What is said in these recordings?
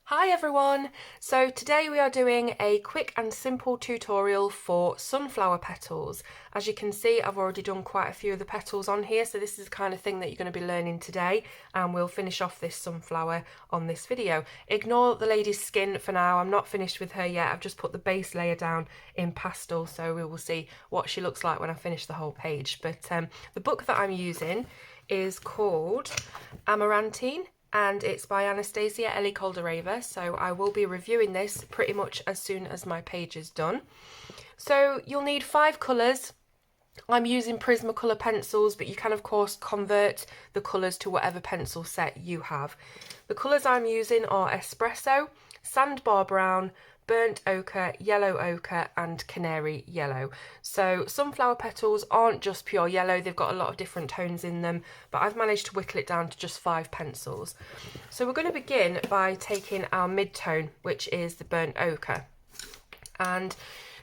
Hi everyone! So today we are doing a quick and simple tutorial for sunflower petals. As you can see, I've already done quite a few of the petals on here, so this is the kind of thing that you're going to be learning today, and we'll finish off this sunflower on this video. Ignore the lady's skin for now, I'm not finished with her yet. I've just put the base layer down in pastel, so we will see what she looks like when I finish the whole page. But the book that I'm using is called Amaranthine, and it's by Anastasia Ellie Caldereva, so I will be reviewing this pretty much as soon as my page is done. So you'll need 5 colours. I'm using Prismacolor pencils, but you can of course convert the colours to whatever pencil set you have. The colours I'm using are espresso, sandbar brown, burnt ochre, yellow ochre and canary yellow. So sunflower petals aren't just pure yellow, they've got a lot of different tones in them, but I've managed to whittle it down to just 5 pencils. So we're going to begin by taking our mid-tone, which is the burnt ochre. And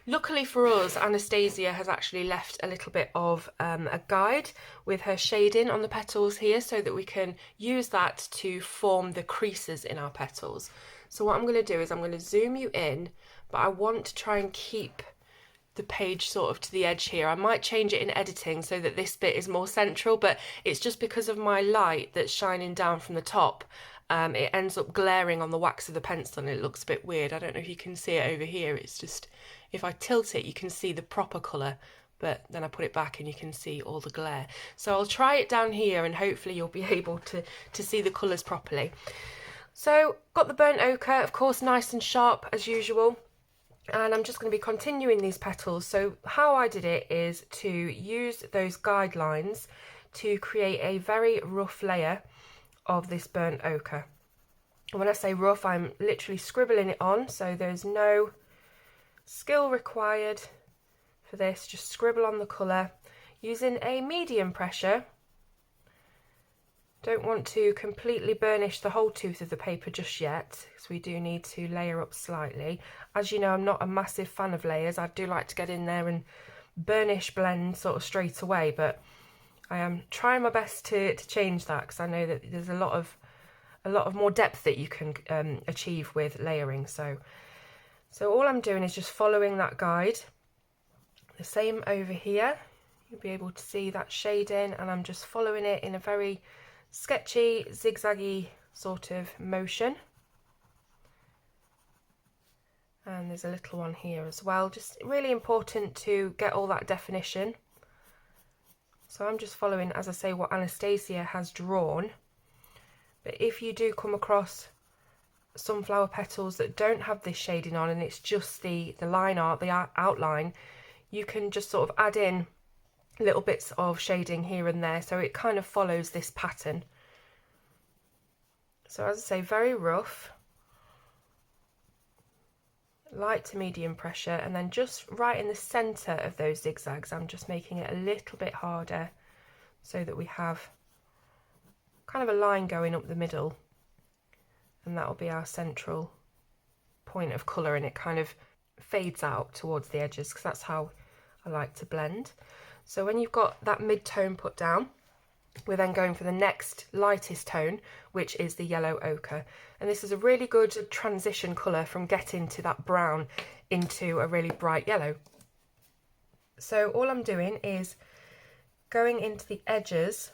luckily for us, Anastasia has actually left a little bit of a guide with her shading on the petals here, so that we can use that to form the creases in our petals. So what I'm going to do is I'm going to zoom you in, but I want to try and keep the page sort of to the edge here. I might change it in editing so that this bit is more central, but it's just because of my light that's shining down from the top. It ends up glaring on the wax of the pencil and it looks a bit weird. I don't know if you can see it over here. It's just, if I tilt it, you can see the proper colour, but then I put it back and you can see all the glare. So I'll try it down here and hopefully you'll be able to see the colours properly. So got the burnt ochre, of course, nice and sharp as usual. And I'm just going to be continuing these petals. So how I did it is to use those guidelines to create a very rough layer of this burnt ochre. And when I say rough, I'm literally scribbling it on, so there's no skill required for this. Just scribble on the colour using a medium pressure. Don't want to completely burnish the whole tooth of the paper just yet, because we do need to layer up slightly. As you know, I'm not a massive fan of layers. I do like to get in there and burnish blend sort of straight away, but I am trying my best to change that, because I know that there's a lot of more depth that you can achieve with layering. So all I'm doing is just following that guide. The same over here. You'll be able to see that shading, and I'm just following it in a very sketchy, zigzaggy sort of motion. And there's a little one here as well. Just really important to get all that definition. So I'm just following, as I say, what Anastasia has drawn. But if you do come across sunflower petals that don't have this shading on and it's just the line art, the outline, you can just sort of add in little bits of shading here and there, so it kind of follows this pattern. So as I say, very rough, light to medium pressure, and then just right in the centre of those zigzags I'm just making it a little bit harder so that we have kind of a line going up the middle, and that will be our central point of colour, and it kind of fades out towards the edges because that's how I like to blend. So when you've got that mid-tone put down, we're then going for the next lightest tone, which is the yellow ochre. And this is a really good transition colour from getting to that brown into a really bright yellow. So all I'm doing is going into the edges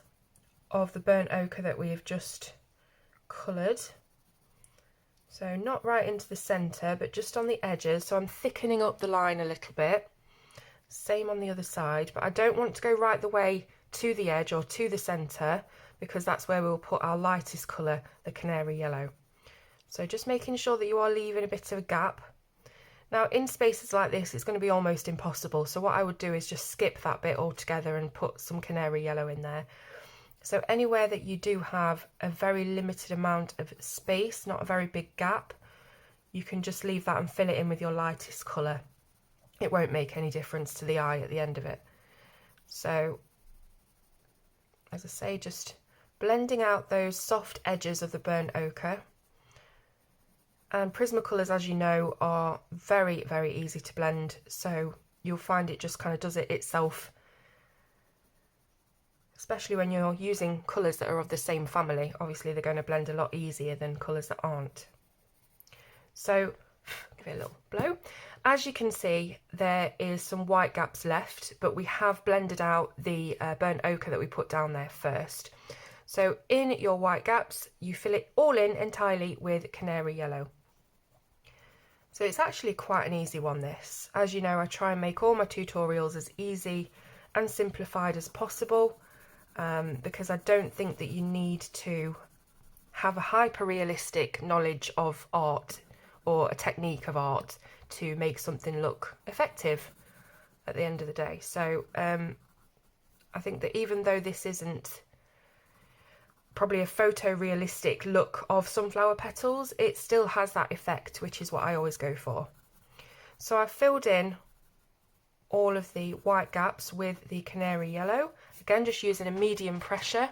of the burnt ochre that we have just coloured. So not right into the centre, but just on the edges. So I'm thickening up the line a little bit. Same on the other side, but I don't want to go right the way to the edge or to the centre, because that's where we'll put our lightest colour, the canary yellow. So just making sure that you are leaving a bit of a gap. Now in spaces like this it's going to be almost impossible, so what I would do is just skip that bit altogether and put some canary yellow in there. So anywhere that you do have a very limited amount of space, not a very big gap, you can just leave that and fill it in with your lightest colour. It won't make any difference to the eye at the end of it. So, as I say, just blending out those soft edges of the burnt ochre. And Prismacolors, as you know, are very, very easy to blend, so you'll find it just kind of does it itself, especially when you're using colours that are of the same family. Obviously they're going to blend a lot easier than colours that aren't. So give it a little blow. As you can see, there is some white gaps left, but we have blended out the burnt ochre that we put down there first. So in your white gaps, you fill it all in entirely with canary yellow. So it's actually quite an easy one, this. As you know, I try and make all my tutorials as easy and simplified as possible, because I don't think that you need to have a hyper-realistic knowledge of art or a technique of art to make something look effective at the end of the day. So I think that even though this isn't probably a photorealistic look of sunflower petals, it still has that effect, which is what I always go for. So I've filled in all of the white gaps with the canary yellow, again just using a medium pressure.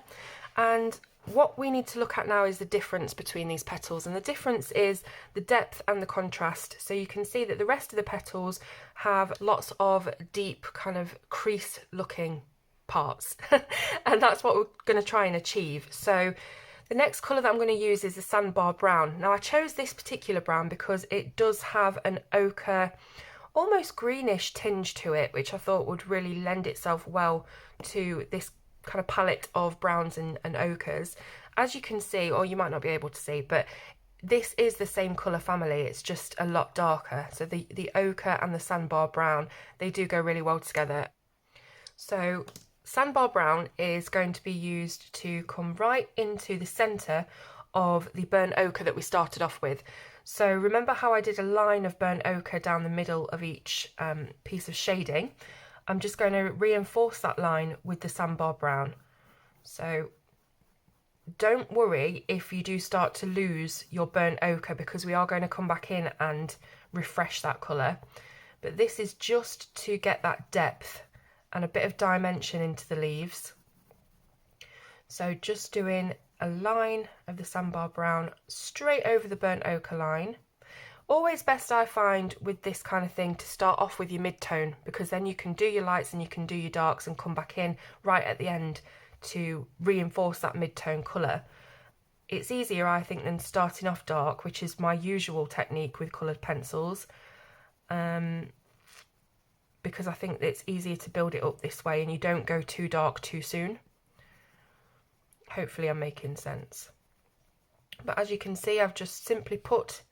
And what we need to look at now is the difference between these petals, and the difference is the depth and the contrast. So you can see that the rest of the petals have lots of deep kind of crease looking parts and that's what we're going to try and achieve. So the next colour that I'm going to use is the sandbar brown. Now I chose this particular brown because it does have an ochre, almost greenish tinge to it, which I thought would really lend itself well to this kind of palette of browns and ochres. As you can see, or you might not be able to see, but this is the same colour family, it's just a lot darker. So the ochre and the sandbar brown, they do go really well together. So sandbar brown is going to be used to come right into the centre of the burnt ochre that we started off with. So remember how I did a line of burnt ochre down the middle of each piece of shading? I'm just going to reinforce that line with the sandbar brown. So don't worry if you do start to lose your burnt ochre, because we are going to come back in and refresh that colour. But this is just to get that depth and a bit of dimension into the leaves. So just doing a line of the sandbar brown straight over the burnt ochre line. Always best, I find, with this kind of thing to start off with your mid-tone, because then you can do your lights and you can do your darks and come back in right at the end to reinforce that mid-tone colour. It's easier, I think, than starting off dark, which is my usual technique with coloured pencils, because I think it's easier to build it up this way and you don't go too dark too soon. Hopefully I'm making sense. But as you can see, I've just simply put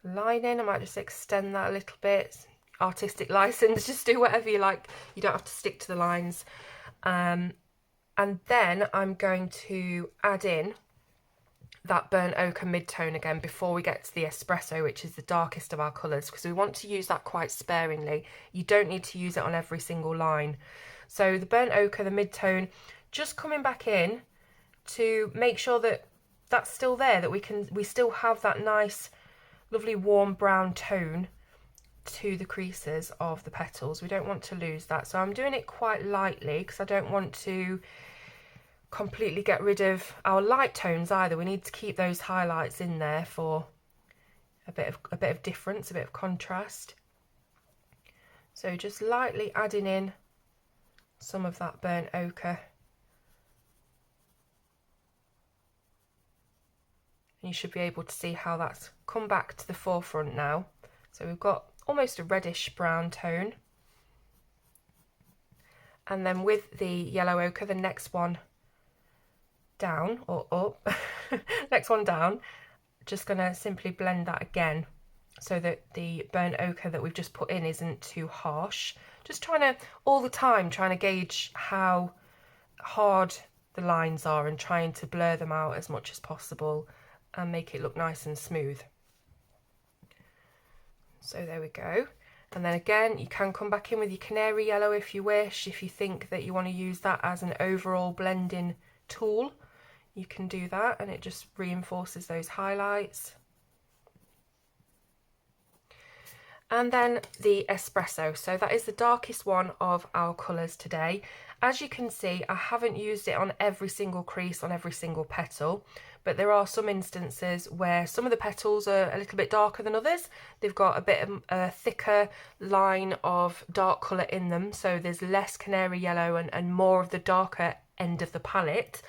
line in. I might just extend that a little bit. Artistic license, just do whatever you like. You don't have to stick to the lines. And then I'm going to add in that burnt ochre mid-tone again before we get to the espresso, which is the darkest of our colours, because we want to use that quite sparingly. You don't need to use it on every single line. So the burnt ochre, the mid-tone, just coming back in to make sure that that's still there, that we still have that nice lovely warm brown tone to the creases of the petals. We don't want to lose that. So I'm doing it quite lightly because I don't want to completely get rid of our light tones either. We need to keep those highlights in there for a bit of difference, a bit of contrast. So just lightly adding in some of that burnt ochre. And you should be able to see how that's come back to the forefront now. So we've got almost a reddish brown tone. And then with the yellow ochre, the next one down or up, next one down, just going to simply blend that again so that the burnt ochre that we've just put in isn't too harsh. Just trying to, all the time, trying to gauge how hard the lines are and trying to blur them out as much as possible and make it look nice and smooth. So there we go. And then again, you can come back in with your canary yellow if you wish. If you think that you want to use that as an overall blending tool, you can do that, and it just reinforces those highlights. And then the espresso, so that is the darkest one of our colours today. As you can see, I haven't used it on every single crease, on every single petal, but there are some instances where some of the petals are a little bit darker than others. They've got a bit of a thicker line of dark colour in them, so there's less canary yellow and more of the darker end of the palette.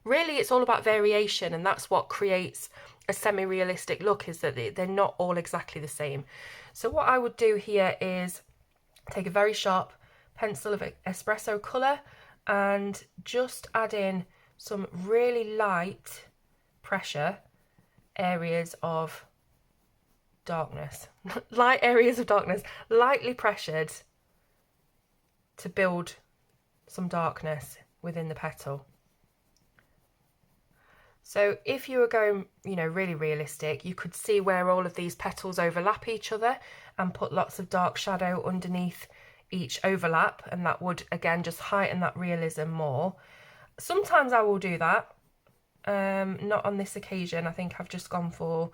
really it's all about variation, and that's what creates a semi-realistic look, is that they're not all exactly the same. So what I would do here is take a very sharp pencil of espresso colour and just add in some really light pressure areas of darkness. Light areas of darkness, lightly pressured, to build some darkness within the petal. So if you were going, really realistic, you could see where all of these petals overlap each other and put lots of dark shadow underneath each overlap, and that would again just heighten that realism more. Sometimes I will do that, not on this occasion. I think I've just gone for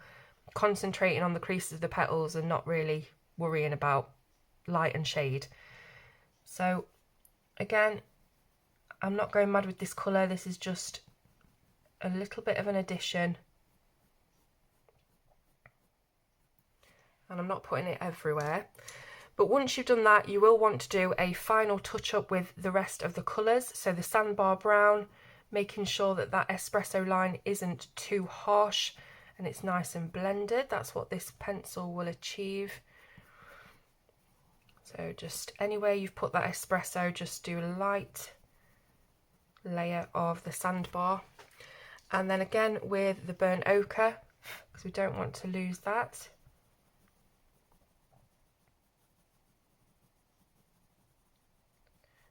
concentrating on the creases of the petals and not really worrying about light and shade. So again, I'm not going mad with this colour, this is just a little bit of an addition, and I'm not putting it everywhere. But once you've done that, you will want to do a final touch up with the rest of the colours. So the sandbar brown, making sure that that espresso line isn't too harsh and it's nice and blended. That's what this pencil will achieve. So just anywhere you've put that espresso, just do a light layer of the sandbar. And then again with the burnt ochre, because we don't want to lose that.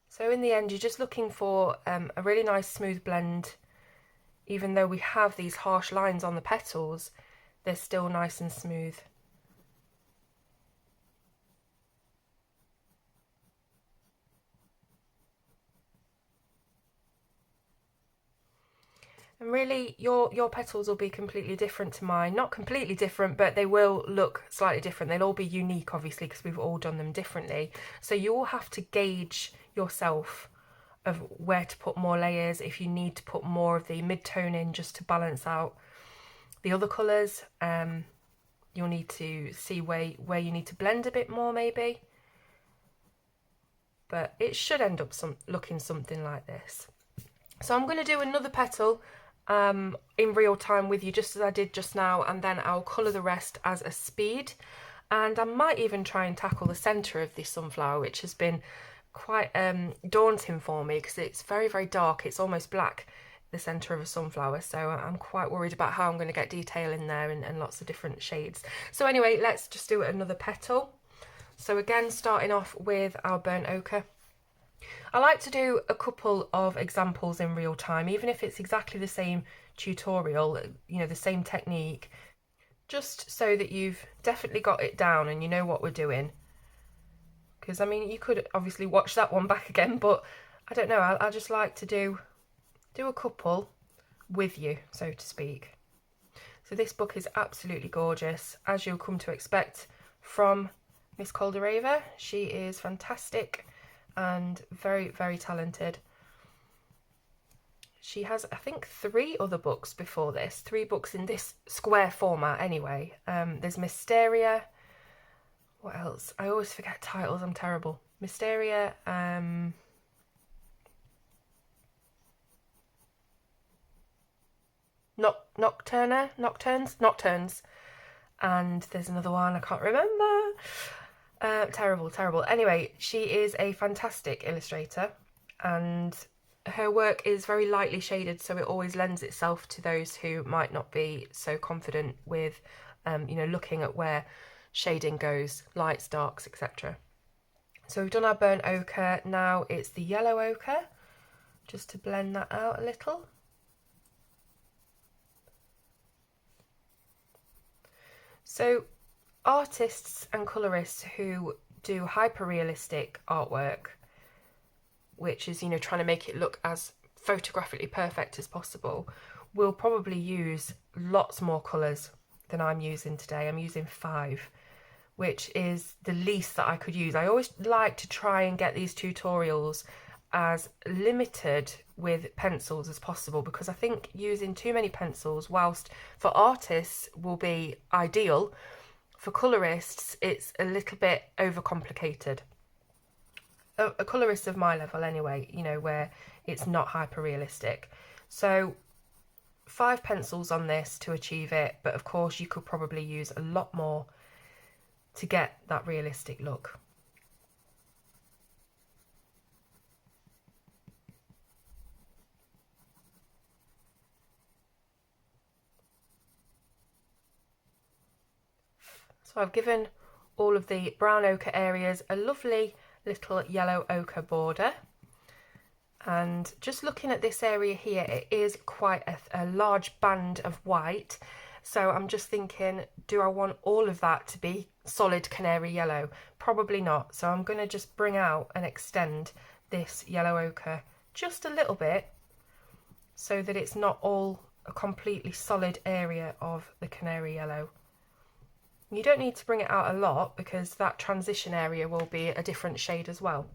So in the end, you're just looking for a really nice smooth blend. Even though we have these harsh lines on the petals, they're still nice and smooth. And really, your petals will be completely different to mine. Not completely different, but they will look slightly different. They'll all be unique, obviously, because we've all done them differently. So you all have to gauge yourself of where to put more layers, if you need to put more of the mid-tone in just to balance out the other colours. You'll need to see where you need to blend a bit more, maybe. But it should end up looking something like this. So I'm going to do another petal in real time with you, just as I did just now, and then I'll colour the rest as a speed. And I might even try and tackle the centre of this sunflower, which has been quite daunting for me because it's very, very dark. It's almost black, the centre of a sunflower, so I'm quite worried about how I'm going to get detail in there and lots of different shades. So anyway, let's just do another petal. So again, starting off with our burnt ochre. I like to do a couple of examples in real time, even if it's exactly the same tutorial, the same technique, just so that you've definitely got it down and you know what we're doing. Because, I mean, you could obviously watch that one back again, but I don't know, I just like to do a couple with you, so to speak. So this book is absolutely gorgeous, as you'll come to expect from Miss Caldereva. She is fantastic and very, very talented. She has, I think, 3 other books before this, 3 books in this square format anyway. There's Mysteria. What else? I always forget titles, I'm terrible. Mysteria, Nocturnes, and there's another one I can't remember. Terrible. Anyway, she is a fantastic illustrator, and her work is very lightly shaded, so it always lends itself to those who might not be so confident with, looking at where shading goes, lights, darks, etc. So we've done our burnt ochre. Now it's the yellow ochre, just to blend that out a little. So artists and colourists who do hyper-realistic artwork, which is, trying to make it look as photographically perfect as possible, will probably use lots more colours than I'm using today. I'm using 5, which is the least that I could use. I always like to try and get these tutorials as limited with pencils as possible, because I think using too many pencils, whilst for artists will be ideal, for colourists it's a little bit overcomplicated. A colourist of my level anyway, where it's not hyper realistic. So 5 pencils on this to achieve it, but of course you could probably use a lot more to get that realistic look. So I've given all of the brown ochre areas a lovely little yellow ochre border, and just looking at this area here, it is quite a large band of white, so I'm just thinking, do I want all of that to be solid canary yellow? Probably not, so I'm going to just bring out and extend this yellow ochre just a little bit so that it's not all a completely solid area of the canary yellow. You don't need to bring it out a lot because that transition area will be a different shade as well.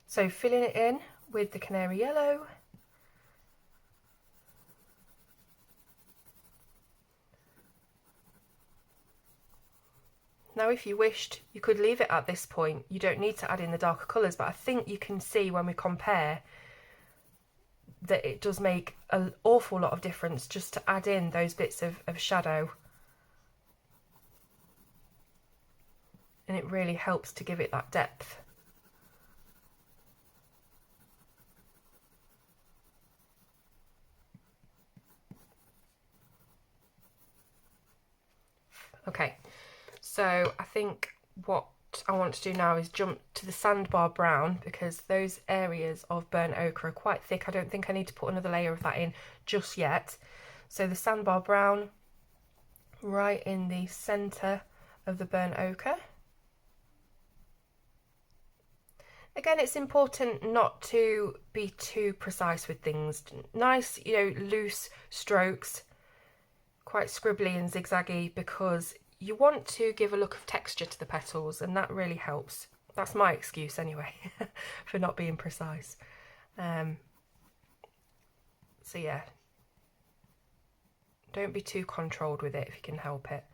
So filling it in with the canary yellow. Now if you wished, you could leave it at this point. You don't need to add in the darker colours, but I think you can see when we compare that it does make an awful lot of difference just to add in those bits of shadow. And it really helps to give it that depth. Okay, so I think what I want to do now is jump to the sandbar brown, because those areas of burnt ochre are quite thick. I don't think I need to put another layer of that in just yet. So the sandbar brown right in the centre of the burnt ochre. Again, it's important not to be too precise with things. Nice, you know, loose strokes, quite scribbly and zigzaggy, because you want to give a look of texture to the petals, and that really helps. That's my excuse anyway for not being precise. So yeah, don't be too controlled with it if you can help it.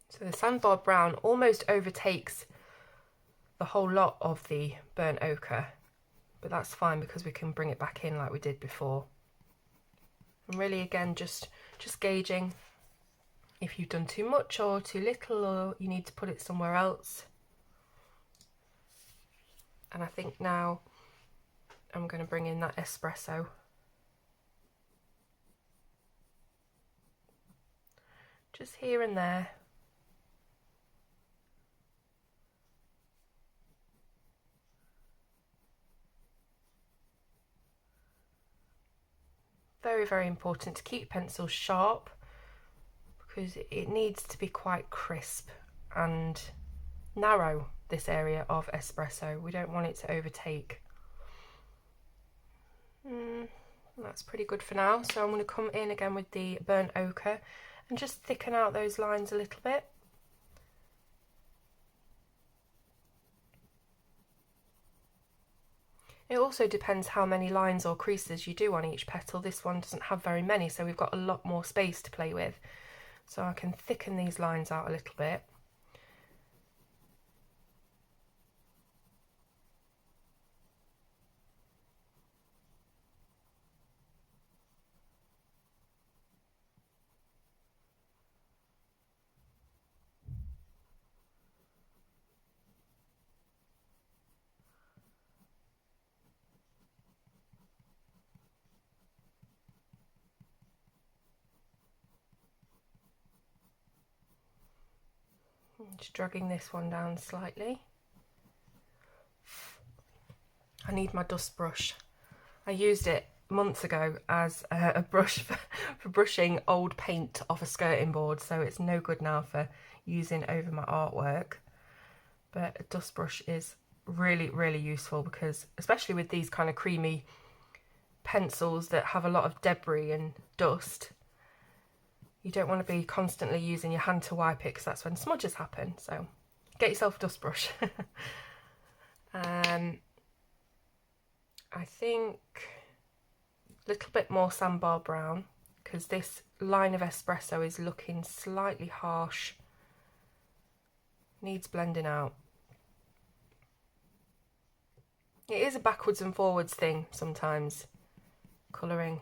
So the sandbar brown almost overtakes the whole lot of the burnt ochre, but that's fine because we can bring it back in like we did before. And really, again, just gauging if you've done too much or too little, or you need to put it somewhere else. And I think now I'm going to bring in that espresso. Just here and there. Very, very important to keep pencils sharp, because it needs to be quite crisp and narrow, this area of espresso. We don't want it to overtake. That's pretty good for now. So I'm going to come in again with the burnt ochre and just thicken out those lines a little bit. It also depends how many lines or creases you do on each petal. This one doesn't have very many, so we've got a lot more space to play with. So I can thicken these lines out a little bit. Just dragging this one down slightly. I need my dust brush. I used it months ago as a brush for brushing old paint off a skirting board, so it's no good now for using over my artwork. But a dust brush is really, really useful, because especially with these kind of creamy pencils that have a lot of debris and dust, you don't want to be constantly using your hand to wipe it, because that's when smudges happen. So get yourself a dust brush. I think a little bit more sandbar brown, because this line of espresso is looking slightly harsh. Needs blending out. It is a backwards and forwards thing sometimes, colouring,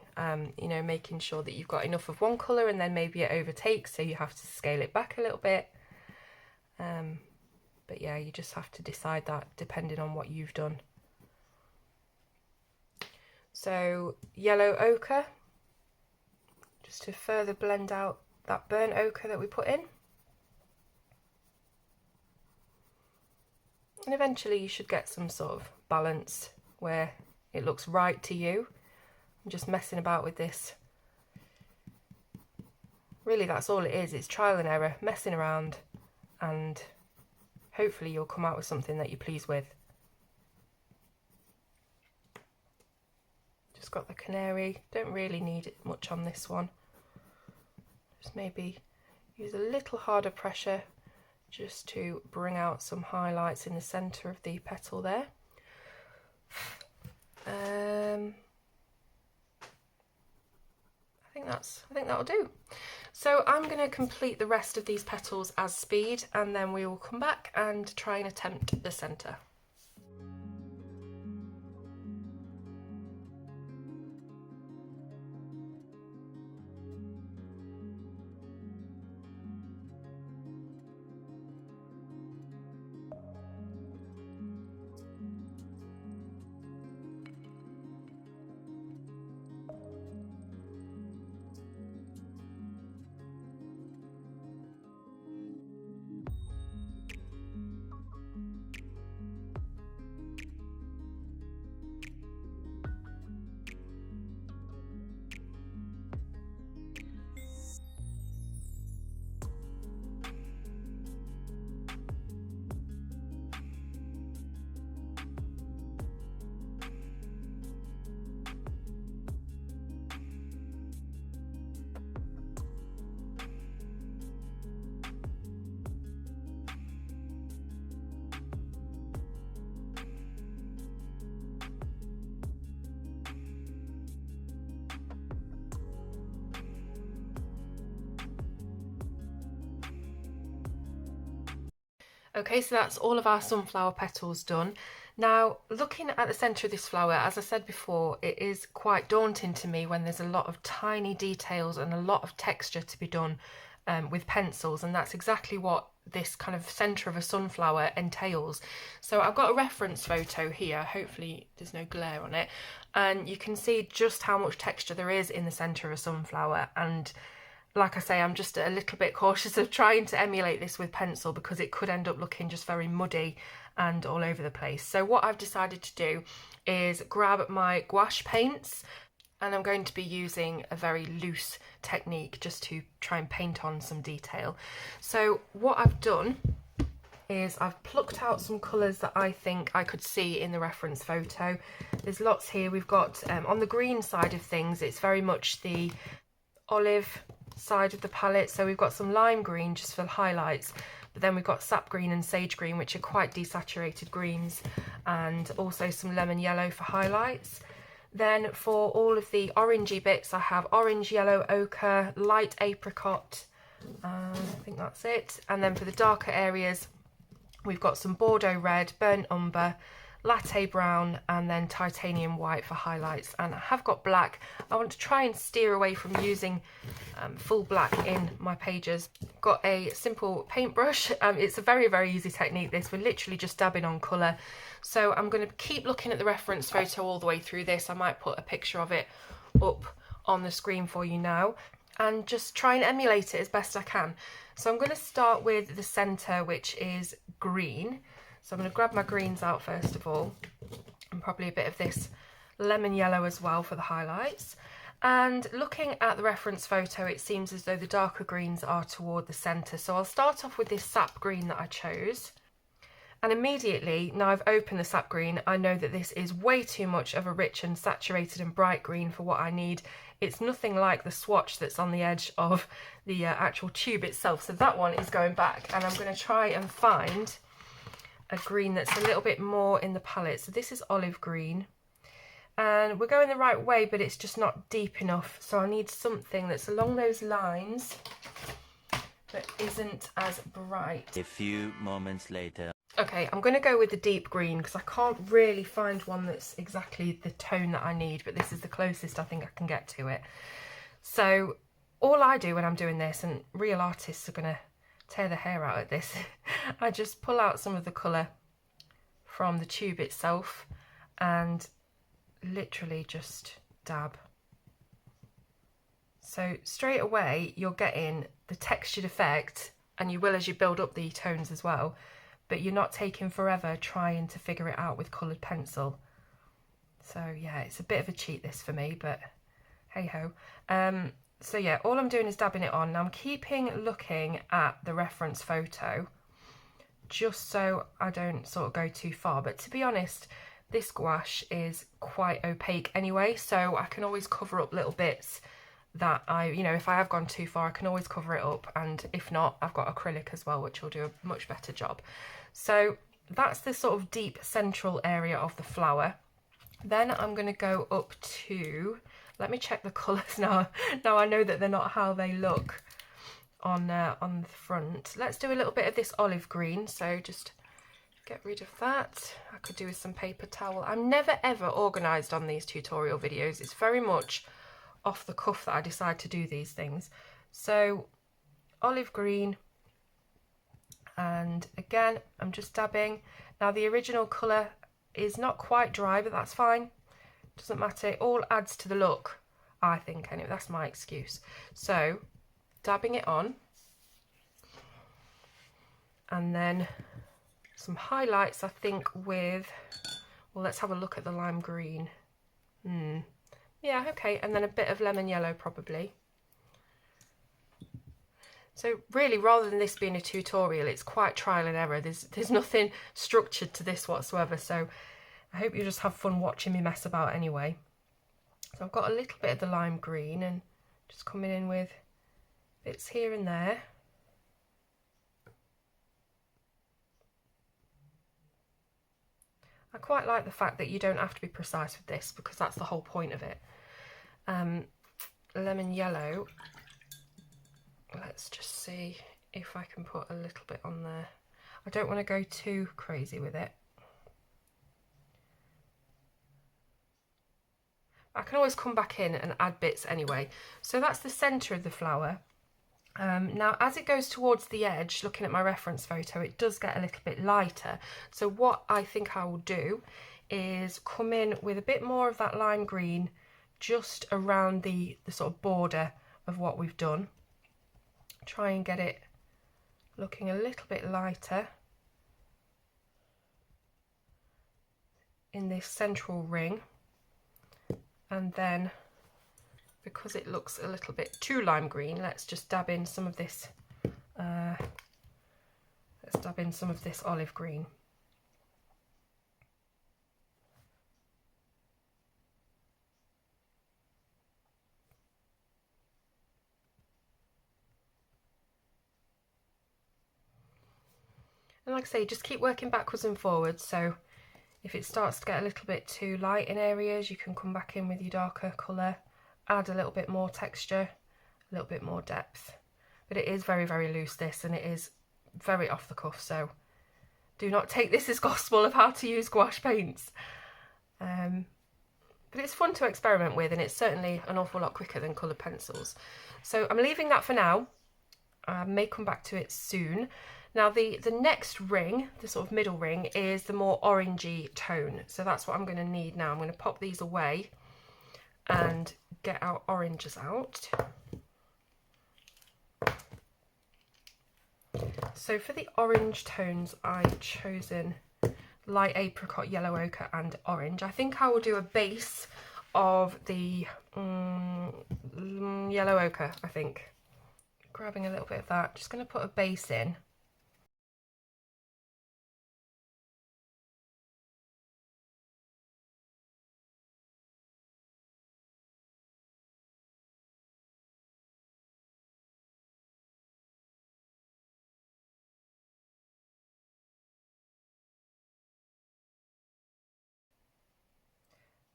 you know, making sure that you've got enough of one colour and then maybe it overtakes, so you have to scale it back a little bit. But yeah, you just have to decide that depending on what you've done. So yellow ochre, just to further blend out that burnt ochre that we put in. And eventually you should get some sort of balance where it looks right to you. I'm just messing about with this. Really, that's all it is. It's trial and error, messing around, and hopefully you'll come out with something that you're pleased with. Just got the canary. Don't really need much on this one. Just maybe use a little harder pressure just to bring out some highlights in the centre of the petal there. I think that'll do. So I'm going to complete the rest of these petals as speed, and then we will come back and try and attempt the centre. Okay, so that's all of our sunflower petals done. Now, looking at the centre of this flower, as I said before, it is quite daunting to me when there's a lot of tiny details and a lot of texture to be done with pencils, and that's exactly what this kind of centre of a sunflower entails. So I've got a reference photo here, hopefully there's no glare on it, and you can see just how much texture there is in the centre of a sunflower. And like I say, I'm just a little bit cautious of trying to emulate this with pencil because it could end up looking just very muddy and all over the place. So what I've decided to do is grab my gouache paints, and I'm going to be using a very loose technique just to try and paint on some detail. So what I've done is I've plucked out some colours that I think I could see in the reference photo. There's lots here. We've got, on the green side of things, it's very much the olive side of the palette, so we've got some lime green just for the highlights, but then we've got sap green and sage green, which are quite desaturated greens, and also some lemon yellow for highlights. Then for all of the orangey bits, I have orange, yellow, ochre, light apricot, I think that's it. And then for the darker areas, we've got some Bordeaux red, burnt umber, latte brown, and then titanium white for highlights. And I have got black. I want to try and steer away from using full black in my pages. Got a simple paintbrush. It's a very, very easy technique this. We're literally just dabbing on colour. So I'm going to keep looking at the reference photo all the way through this. I might put a picture of it up on the screen for you now and just try and emulate it as best I can. So I'm going to start with the centre, which is green. So I'm going to grab my greens out first of all, and probably a bit of this lemon yellow as well for the highlights. And looking at the reference photo, it seems as though the darker greens are toward the centre. So I'll start off with this sap green that I chose. And immediately, now I've opened the sap green, I know that this is way too much of a rich and saturated and bright green for what I need. It's nothing like the swatch that's on the edge of the actual tube itself. So that one is going back, and I'm going to try and find a green that's a little bit more in the palette. So this is olive green, and we're going the right way, but it's just not deep enough. So I need something that's along those lines but isn't as bright. A few moments later. Okay, I'm going to go with the deep green because I can't really find one that's exactly the tone that I need, but this is the closest I think I can get to it. So all I do when I'm doing this, and real artists are going to tear their hair out at this, I just pull out some of the colour from the tube itself and literally just dab. So straight away you're getting the textured effect, and you will as you build up the tones as well, but you're not taking forever trying to figure it out with coloured pencil. So yeah, it's a bit of a cheat this for me, but hey ho. So yeah, all I'm doing is dabbing it on. Now I'm keeping looking at the reference photo just so I don't sort of go too far, but to be honest, this gouache is quite opaque anyway, so I can always cover up little bits that if I have gone too far, I can always cover it up, and if not, I've got acrylic as well, which will do a much better job. So that's the sort of deep central area of the flower. Then I'm going to go up to, let me check the colours now. Now I know that they're not how they look on the front. Let's do a little bit of this olive green, so just get rid of that. I could do with some paper towel. I'm never ever organised on these tutorial videos. It's very much off the cuff that I decide to do these things. So olive green, and again I'm just dabbing. Now the original colour is not quite dry, but that's fine, doesn't matter, it all adds to the look, I think, anyway. That's my excuse. So dabbing it on, and then some highlights I think with, well, let's have a look at the lime green. Yeah, okay, and then a bit of lemon yellow probably. So really, rather than this being a tutorial, it's quite trial and error. There's nothing structured to this whatsoever, so I hope you just have fun watching me mess about anyway. So I've got a little bit of the lime green and just coming in with bits here and there. I quite like the fact that you don't have to be precise with this, because that's the whole point of it. Lemon yellow, let's just see if I can put a little bit on there. I don't want to go too crazy with it. I can always come back in and add bits anyway. So that's the centre of the flower. Now as it goes towards the edge, looking at my reference photo, it does get a little bit lighter. So what I think I will do is come in with a bit more of that lime green just around the sort of border of what we've done. Try and get it looking a little bit lighter in this central ring, and then because it looks a little bit too lime green, let's just dab in some of this olive green. And like I say, just keep working backwards and forwards, so if it starts to get a little bit too light in areas, you can come back in with your darker colour, add a little bit more texture, a little bit more depth. But it is very, very loose, this, and it is very off the cuff, so do not take this as gospel of how to use gouache paints. But it's fun to experiment with, and it's certainly an awful lot quicker than coloured pencils. So I'm leaving that for now. I may come back to it soon. Now the next ring, the sort of middle ring, is the more orangey tone. So that's what I'm going to need now. I'm going to pop these away and get our oranges out. So for the orange tones, I've chosen light apricot, yellow ochre and orange. I think I will do a base of the yellow ochre, I think. Grabbing a little bit of that, just going to put a base in.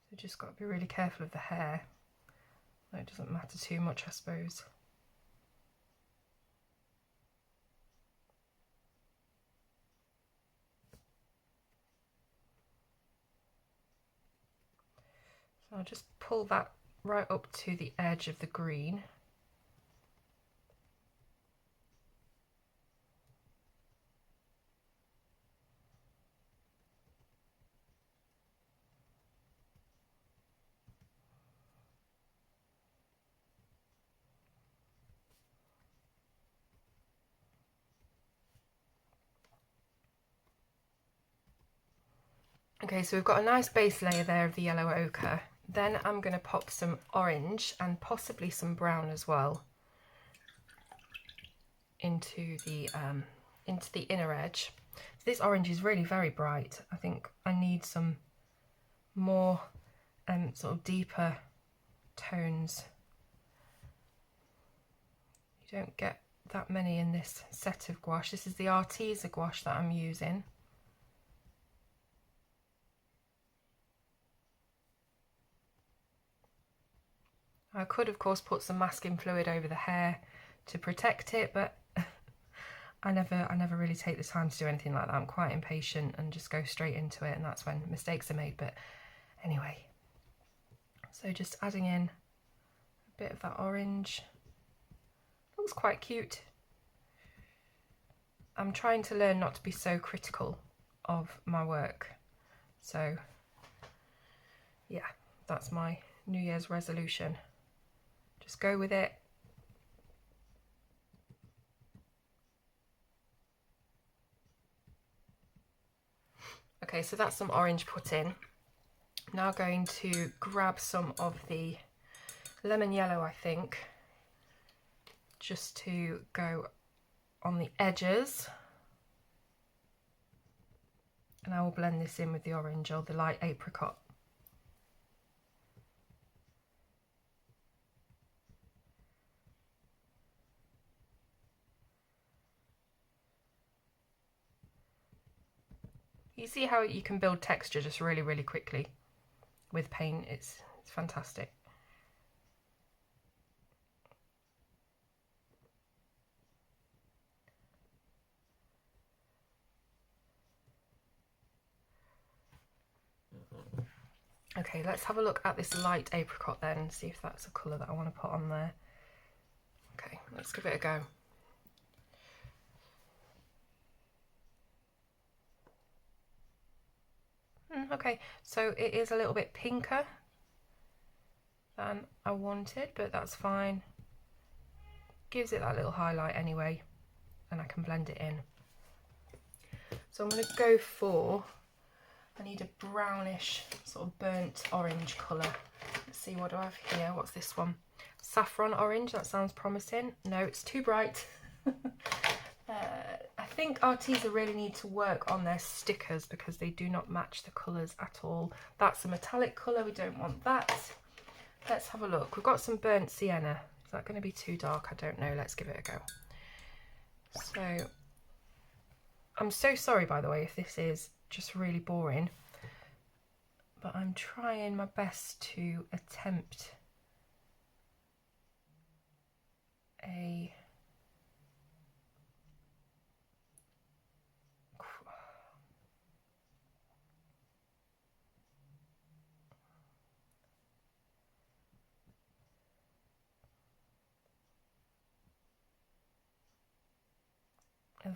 So just got to be really careful of the hair. It doesn't matter too much, I suppose. I'll just pull that right up to the edge of the green. Okay, so we've got a nice base layer there of the yellow ochre. Then I'm going to pop some orange and possibly some brown as well into the inner edge. So this orange is really very bright. I think I need some more sort of deeper tones. You don't get that many in this set of gouache. This is the Arteza gouache that I'm using. I could of course put some masking fluid over the hair to protect it, but I never really take the time to do anything like that. I'm quite impatient and just go straight into it, and that's when mistakes are made. But anyway, so just adding in a bit of that orange. Looks quite cute. I'm trying to learn not to be so critical of my work. So yeah, that's my New Year's resolution. Just go with it. Okay, so that's some orange put in. Now going to grab some of the lemon yellow, I think, just to go on the edges. And I will blend this in with the orange or the light apricot. You see how you can build texture just really quickly with paint. It's fantastic. Okay, let's have a look at this light apricot then and see if that's a colour that I want to put on there. Okay, let's give it a go. Okay, so it is a little bit pinker than I wanted, but that's fine. Gives it that little highlight anyway, and I can blend it in. So I'm going to go for, I need a brownish sort of burnt orange colour. Let's see, what do I have here? What's this one? Saffron orange, that sounds promising. No, it's too bright. I think Arteza really need to work on their stickers because they do not match the colours at all. That's a metallic colour, we don't want that. Let's have a look. We've got some burnt sienna. Is that going to be too dark? I don't know. Let's give it a go. So, I'm so sorry, by the way, if this is just really boring, but I'm trying my best to attempt a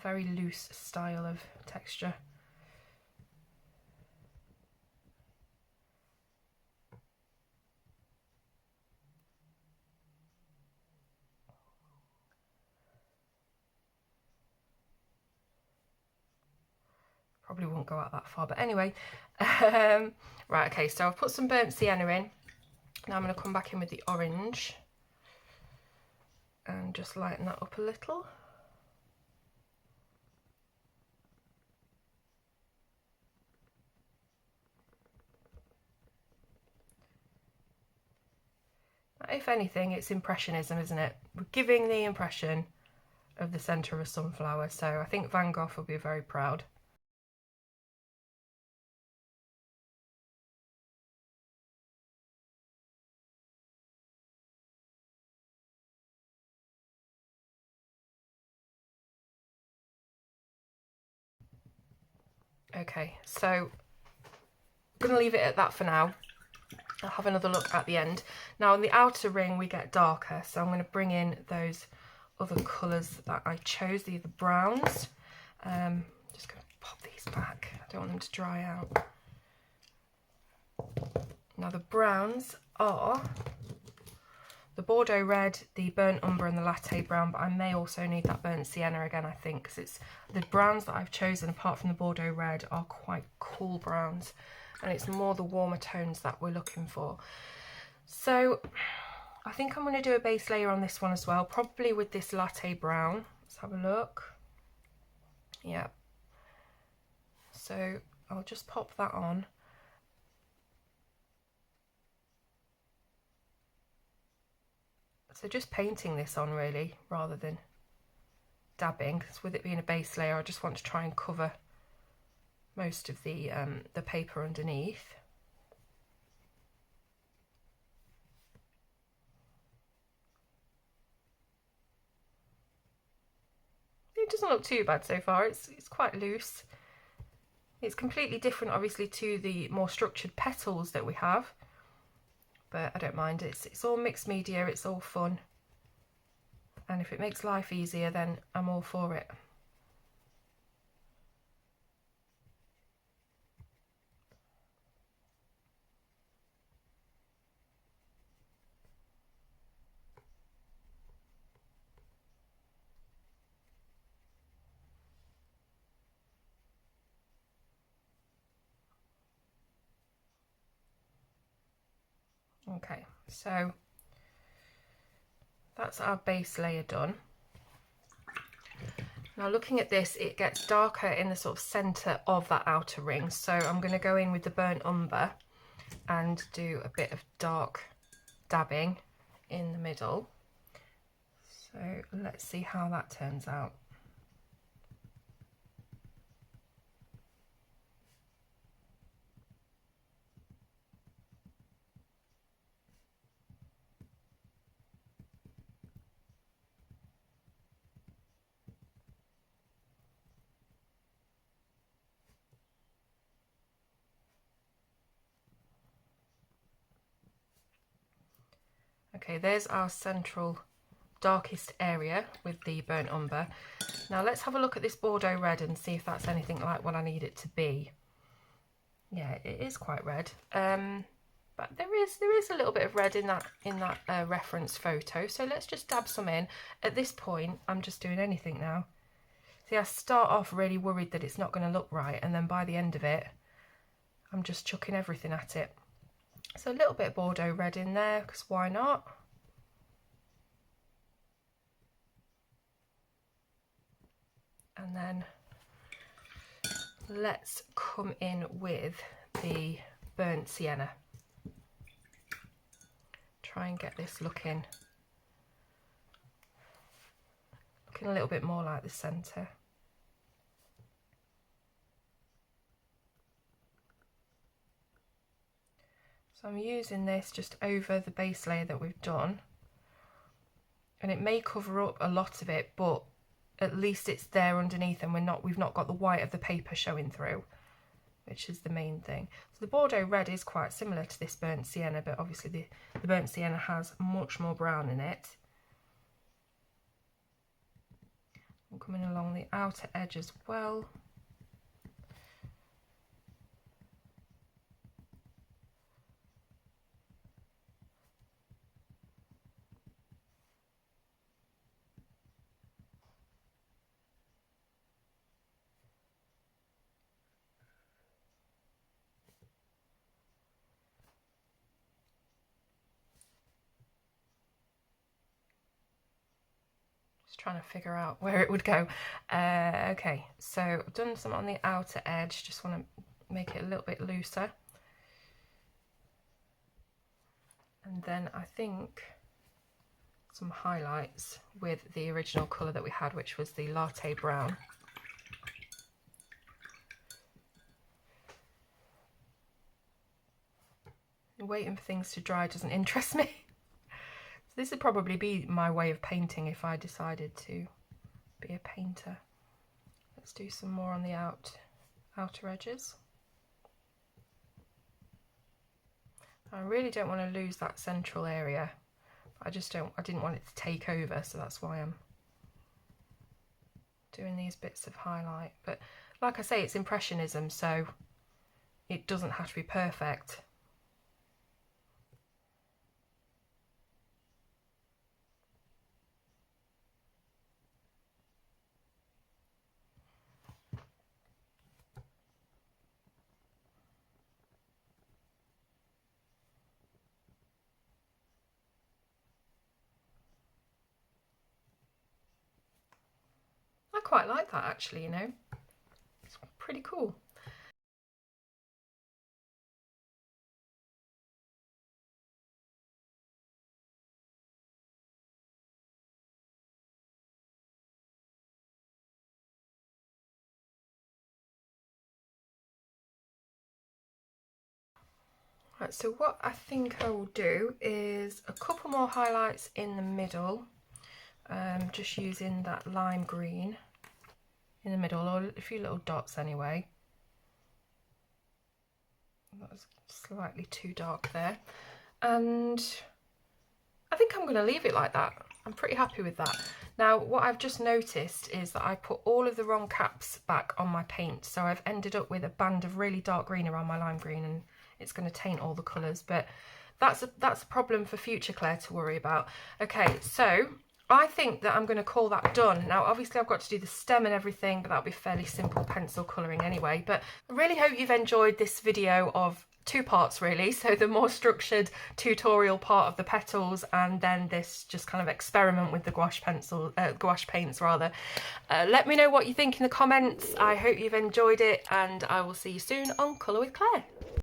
very loose style of texture. Probably won't go out that far, but anyway. Right, okay, so I've put some burnt sienna in. Now I'm going to come back in with the orange and just lighten that up a little. If anything, it's impressionism, isn't it? We're giving the impression of the centre of a sunflower, so I think Van Gogh will be very proud. Okay, so I'm going to leave it at that for now. I'll have another look at the end. Now on the outer ring we get darker, so I'm going to bring in those other colours that I chose, the browns. Just going to pop these back, I don't want them to dry out. Now the browns are the Bordeaux red, the burnt umber and the latte brown, but I may also need that burnt sienna again, I think, because it's the browns that I've chosen apart from the Bordeaux red are quite cool browns, and it's more the warmer tones that we're looking for. So I think I'm going to do a base layer on this one as well, probably with this latte brown. Let's have a look. Yeah. So I'll just pop that on. So just painting this on really, rather than dabbing, because with it being a base layer, I just want to try and cover most of the paper underneath. It doesn't look too bad so far. It's quite loose. It's completely different, obviously, to the more structured petals that we have. But I don't mind, it's all mixed media, it's all fun, and if it makes life easier then I'm all for it. Okay, so that's our base layer done. Now looking at this, it gets darker in the sort of centre of that outer ring, so I'm going to go in with the burnt umber and do a bit of dark dabbing in the middle. So let's see how that turns out. Okay, there's our central darkest area with the burnt umber. Now let's have a look at this Bordeaux red and see if that's anything like what I need it to be. Yeah, it is quite red, but there is a little bit of red in that reference photo. So let's just dab some in. At this point, I'm just doing anything now. See, I start off really worried that it's not going to look right, and then by the end of it, I'm just chucking everything at it. So a little bit of Bordeaux red in there, because why not? And then let's come in with the burnt sienna. Try and get this looking a little bit more like the centre. So I'm using this just over the base layer that we've done, and it may cover up a lot of it, but at least it's there underneath, and we've not got the white of the paper showing through, which is the main thing. So the Bordeaux red is quite similar to this burnt sienna, but obviously the burnt sienna has much more brown in it. I'm coming along the outer edge as well. Trying to figure out where it would go. Okay, so I've done some on the outer edge, just want to make it a little bit looser. And then I think some highlights with the original colour that we had, which was the latte brown. Waiting for things to dry doesn't interest me. This would probably be my way of painting if I decided to be a painter. Let's do some more on the outer edges. I really don't want to lose that central area. I didn't want it to take over, so that's why I'm doing these bits of highlight. But like I say, it's Impressionism, so it doesn't have to be perfect. I quite like that actually, you know, it's pretty cool. Right, so what I think I will do is a couple more highlights in the middle, just using that lime green in the middle, or a few little dots anyway. That was slightly too dark there. And I think I'm going to leave it like that. I'm pretty happy with that. Now, what I've just noticed is that I put all of the wrong caps back on my paint. So I've ended up with a band of really dark green around my lime green, and it's going to taint all the colours. But that's a problem for future Claire to worry about. Okay, so I think that I'm going to call that done. Now, obviously, I've got to do the stem and everything, but that'll be fairly simple pencil colouring anyway. But I really hope you've enjoyed this video of two parts really, so the more structured tutorial part of the petals, and then this just kind of experiment with the gouache paints rather. Let me know what you think in the comments. I hope you've enjoyed it, and I will see you soon on Colour with Claire.